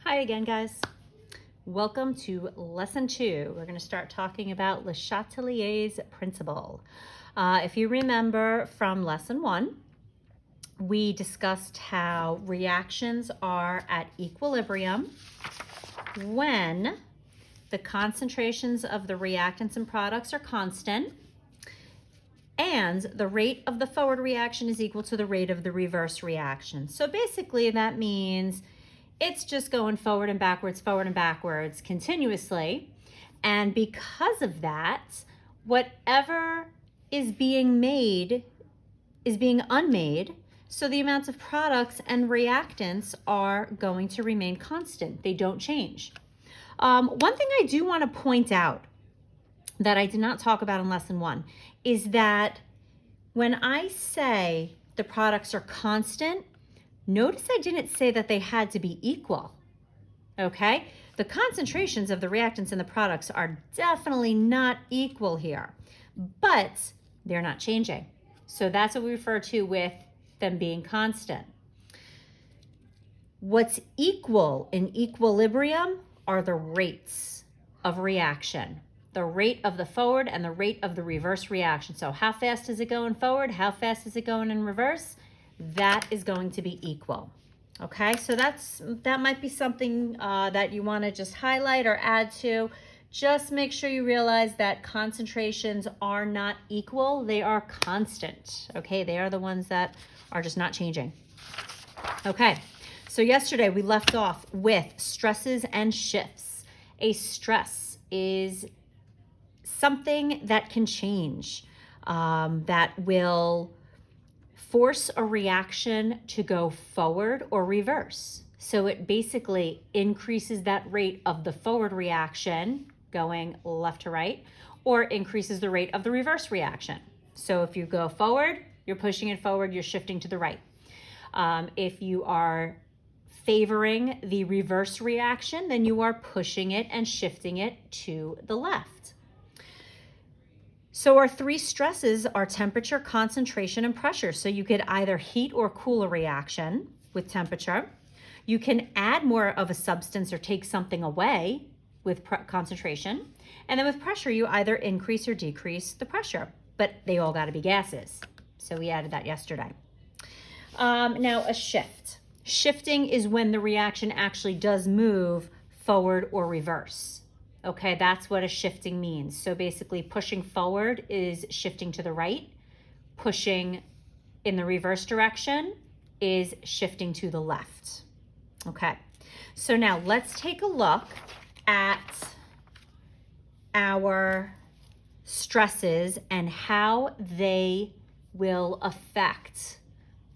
Hi again, guys. Welcome to lesson 2. We're going to start talking about LeChatelier's principle. If you remember from lesson 1, we discussed how reactions are at equilibrium when the concentrations of the reactants and products are constant and the rate of the forward reaction is equal to the rate of the reverse reaction. So basically that means it's just going forward and backwards continuously. And because of that, whatever is being made is being unmade. So the amounts of products and reactants are going to remain constant. They don't change. One thing I do want to point out that I did not talk about in lesson 1 is that when I say the products are constant, notice I didn't say that they had to be equal, okay? The concentrations of the reactants and the products are definitely not equal here, but they're not changing. So that's what we refer to with them being constant. What's equal in equilibrium are the rates of reaction, the rate of the forward and the rate of the reverse reaction. So how fast is it going forward? How fast is it going in reverse? That is going to be equal. Okay, so that might be something that you want to just highlight or add to. Just make sure you realize that concentrations are not equal. They are constant. Okay, they are the ones that are just not changing. Okay, so yesterday we left off with stresses and shifts. A stress is something that can change, that will force a reaction to go forward or reverse. So it basically increases that rate of the forward reaction going left to right, or increases the rate of the reverse reaction. So if you go forward, you're pushing it forward, you're shifting to the right. If you are favoring the reverse reaction, then you are pushing it and shifting it to the left. So our 3 stresses are temperature, concentration, and pressure. So you could either heat or cool a reaction with temperature. You can add more of a substance or take something away with concentration. And then with pressure, you either increase or decrease the pressure, but they all got to be gases. So we added that yesterday. Now a shift. Shifting is when the reaction actually does move forward or reverse. Okay, that's what a shifting means. So basically pushing forward is shifting to the right. Pushing in the reverse direction is shifting to the left. Okay, so now let's take a look at our stresses and how they will affect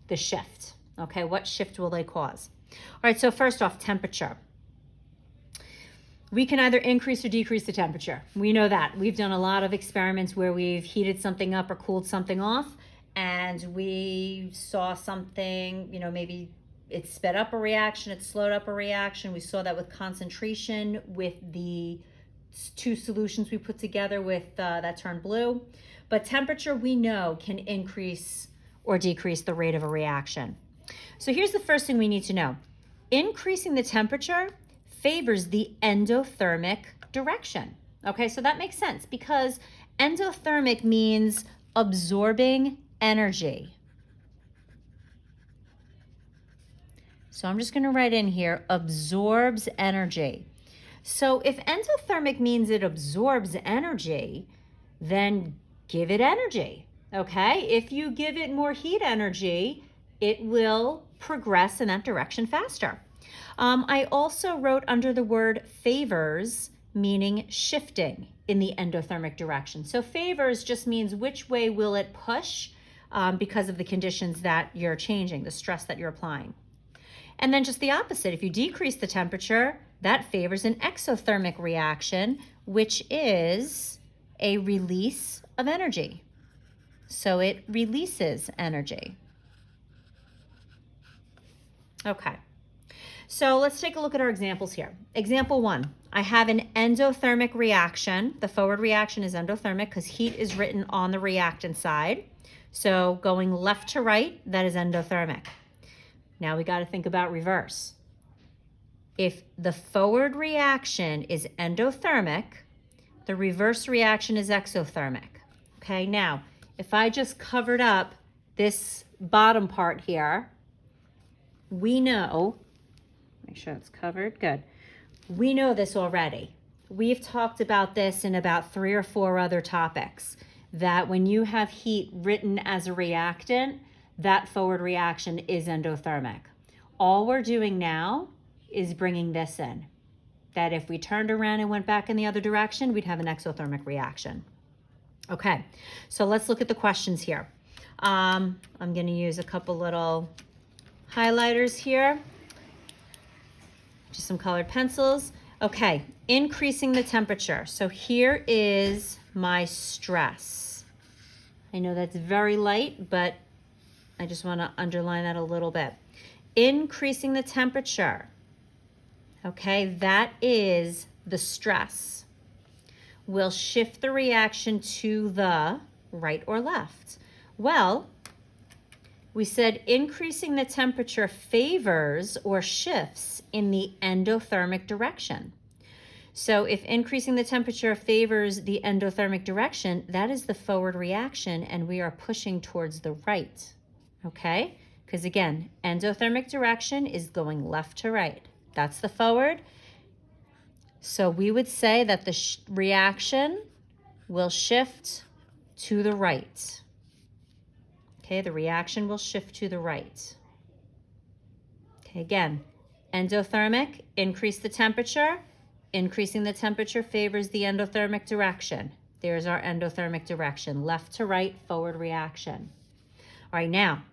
the shift. Okay, what shift will they cause? All right, so first off, temperature. We can either increase or decrease the temperature. We know that. We've done a lot of experiments where we've heated something up or cooled something off, and we saw something, maybe it sped up a reaction, it slowed up a reaction. We saw that with concentration with the 2 solutions we put together with that turned blue. But temperature, we know, can increase or decrease the rate of a reaction. So here's the first thing we need to know. Increasing the temperature favors the endothermic direction. Okay, so that makes sense because endothermic means absorbing energy. So I'm just going to write in here, absorbs energy. So if endothermic means it absorbs energy, then give it energy. Okay, if you give it more heat energy, it will progress in that direction faster. I also wrote under the word favors, meaning shifting in the endothermic direction. So favors just means which way will it push because of the conditions that you're changing, the stress that you're applying. And then just the opposite, if you decrease the temperature, that favors an exothermic reaction, which is a release of energy. So it releases energy. Okay. So let's take a look at our examples here. Example 1, I have an endothermic reaction. The forward reaction is endothermic because heat is written on the reactant side. So going left to right, that is endothermic. Now we got to think about reverse. If the forward reaction is endothermic, the reverse reaction is exothermic. Okay, now, if I just covered up this bottom part here, we know, make sure it's covered, good. We know this already. We've talked about this in about 3 or 4 other topics, that when you have heat written as a reactant, that forward reaction is endothermic. All we're doing now is bringing this in, that if we turned around and went back in the other direction, we'd have an exothermic reaction. Okay, so let's look at the questions here. I'm going to use a couple little highlighters here, just some colored pencils. Okay, increasing the temperature. So here is my stress. I know that's very light, but I just want to underline that a little bit. Increasing the temperature. Okay, that is the stress. We'll shift the reaction to the right or left. Well, we said increasing the temperature favors or shifts in the endothermic direction. So if increasing the temperature favors the endothermic direction, that is the forward reaction, and we are pushing towards the right, okay? Because again, endothermic direction is going left to right. That's the forward. So we would say that the reaction will shift to the right. Okay, the reaction will shift to the right. Okay, again, endothermic, increase the temperature. Increasing the temperature favors the endothermic direction. There's our endothermic direction, left to right, forward reaction. All right, now,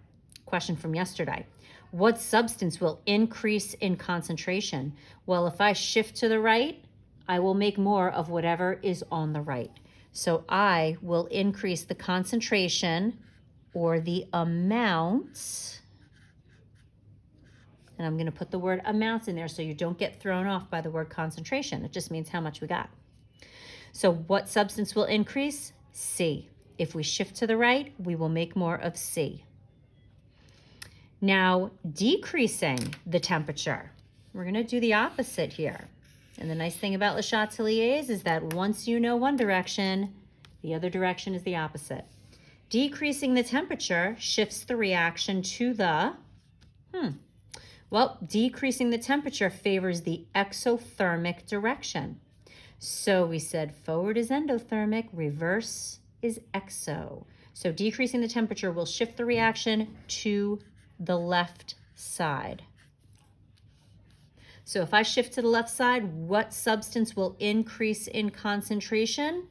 question from yesterday. What substance will increase in concentration? Well, if I shift to the right, I will make more of whatever is on the right. So I will increase the concentration or the amount, and I'm going to put the word amounts in there so you don't get thrown off by the word concentration. It just means how much we got. So what substance will increase? C. If we shift to the right, we will make more of C. Now, decreasing the temperature, we're going to do the opposite here. And the nice thing about LeChateliers is that once you know one direction, the other direction is the opposite. Decreasing the temperature shifts the reaction to the, well, decreasing the temperature favors the exothermic direction. So we said forward is endothermic, reverse is exo. So decreasing the temperature will shift the reaction to the left side. So if I shift to the left side, what substance will increase in concentration?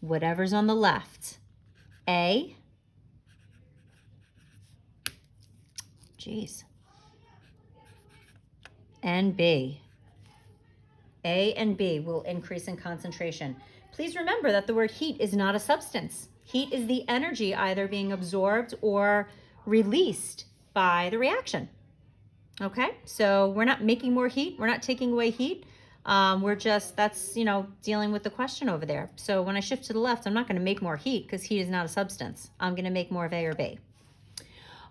Whatever's on the left. A. And B. A and B will increase in concentration. Please remember that the word heat is not a substance. Heat is the energy either being absorbed or released by the reaction. Okay, so we're not making more heat. We're not taking away heat. We're just, that's, dealing with the question over there. So when I shift to the left, I'm not going to make more heat because heat is not a substance. I'm going to make more of A or B.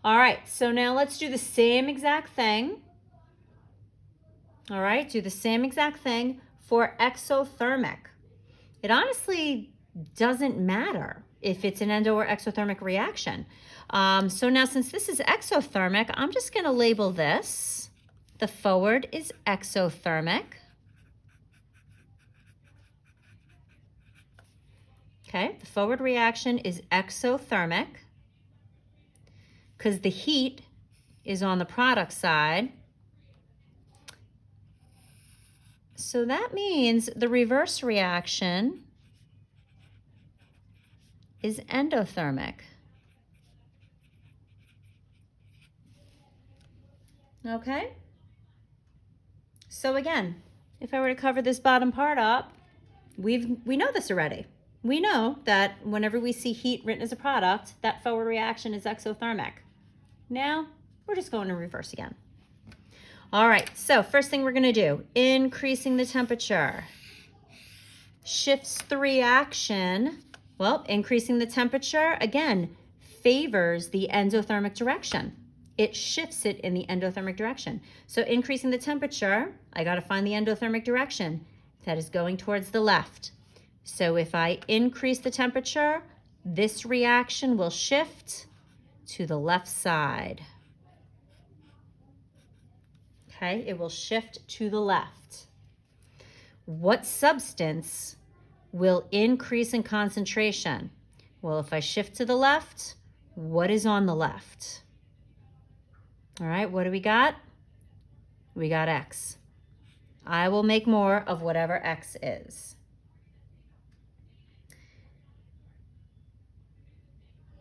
All right, so now let's do the same exact thing. All right, do the same exact thing for exothermic. It honestly doesn't matter if it's an endo or exothermic reaction. So now since this is exothermic, I'm just going to label this. The forward is exothermic. Okay, the forward reaction is exothermic because the heat is on the product side. So that means the reverse reaction is endothermic. Okay? So again, if I were to cover this bottom part up, we know this already. We know that whenever we see heat written as a product, that forward reaction is exothermic. Now, we're just going to reverse again. All right, so first thing we're going to do, increasing the temperature shifts the reaction. Well, increasing the temperature, again, favors the endothermic direction. it shifts it in the endothermic direction. So increasing the temperature, I got to find the endothermic direction. That is going towards the left. So if I increase the temperature, this reaction will shift to the left side. Okay, it will shift to the left. What substance will increase in concentration? Well, if I shift to the left, what is on the left? All right, what do we got? We got X. I will make more of whatever X is.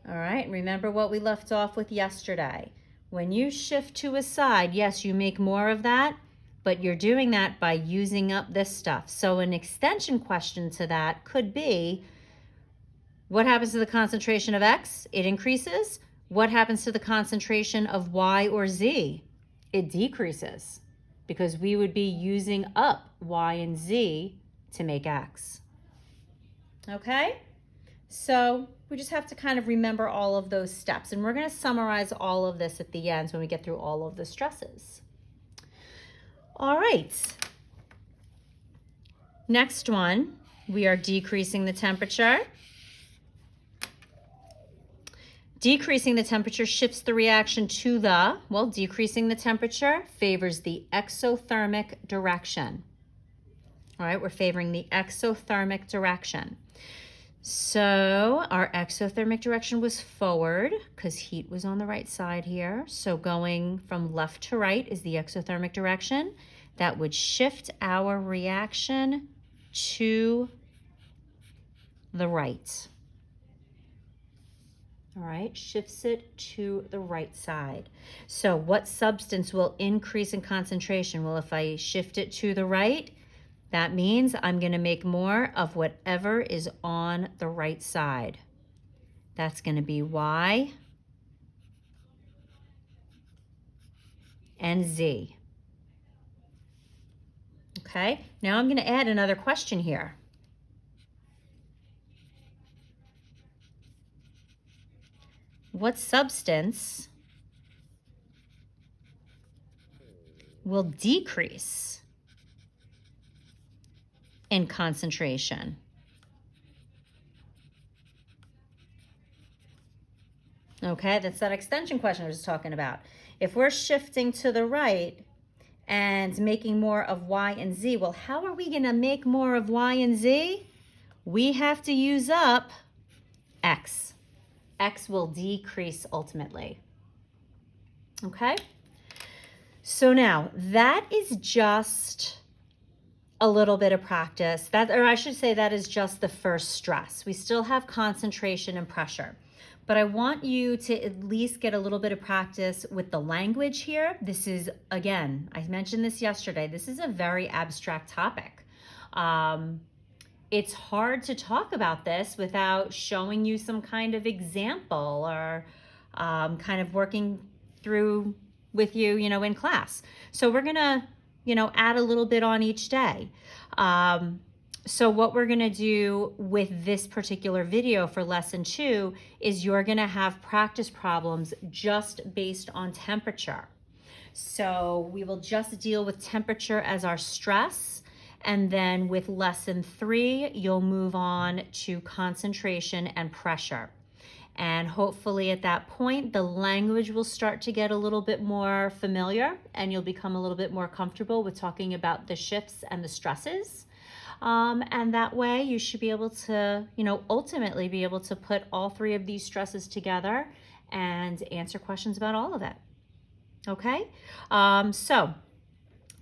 All right, remember what we left off with yesterday. When you shift to a side, yes, you make more of that, but you're doing that by using up this stuff. So an extension question to that could be, what happens to the concentration of X? It increases. What happens to the concentration of Y or Z? It decreases, because we would be using up Y and Z to make X. Okay? So we just have to kind of remember all of those steps. And we're going to summarize all of this at the end when we get through all of the stresses. All right. Next one, we are decreasing the temperature. Decreasing the temperature shifts the reaction to the, well, decreasing the temperature favors the exothermic direction. All right, we're favoring the exothermic direction. So our exothermic direction was forward because heat was on the right side here. So going from left to right is the exothermic direction. That would shift our reaction to the right. All right, shifts it to the right side. So what substance will increase in concentration? Well, if I shift it to the right, that means I'm going to make more of whatever is on the right side. That's going to be Y and Z. Okay, now I'm going to add another question here. What substance will decrease in concentration? Okay, that's that extension question I was talking about. If we're shifting to the right and making more of Y and Z, well, how are we going to make more of Y and Z? We have to use up X. X will decrease ultimately. Okay? So now, that is just a little bit of practice. Or I should say that is just the first stress. We still have concentration and pressure. But I want you to at least get a little bit of practice with the language here. This is, again, I mentioned this yesterday, this is a very abstract topic. It's hard to talk about this without showing you some kind of example or kind of working through with you, in class. So we're gonna, add a little bit on each day. So what we're gonna do with this particular video for lesson 2 is you're gonna have practice problems just based on temperature. So we will just deal with temperature as our stress, and then with lesson 3, you'll move on to concentration and pressure. And hopefully at that point, the language will start to get a little bit more familiar and you'll become a little bit more comfortable with talking about the shifts and the stresses. And that way you should be able to, ultimately be able to put all 3 of these stresses together and answer questions about all of it. Okay? So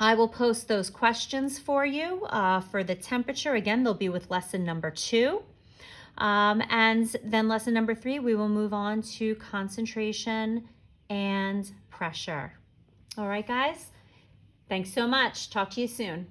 I will post those questions for you for the temperature. Again, they'll be with lesson number 2. And then lesson number 3, we will move on to concentration and pressure. All right, guys? Thanks so much. Talk to you soon.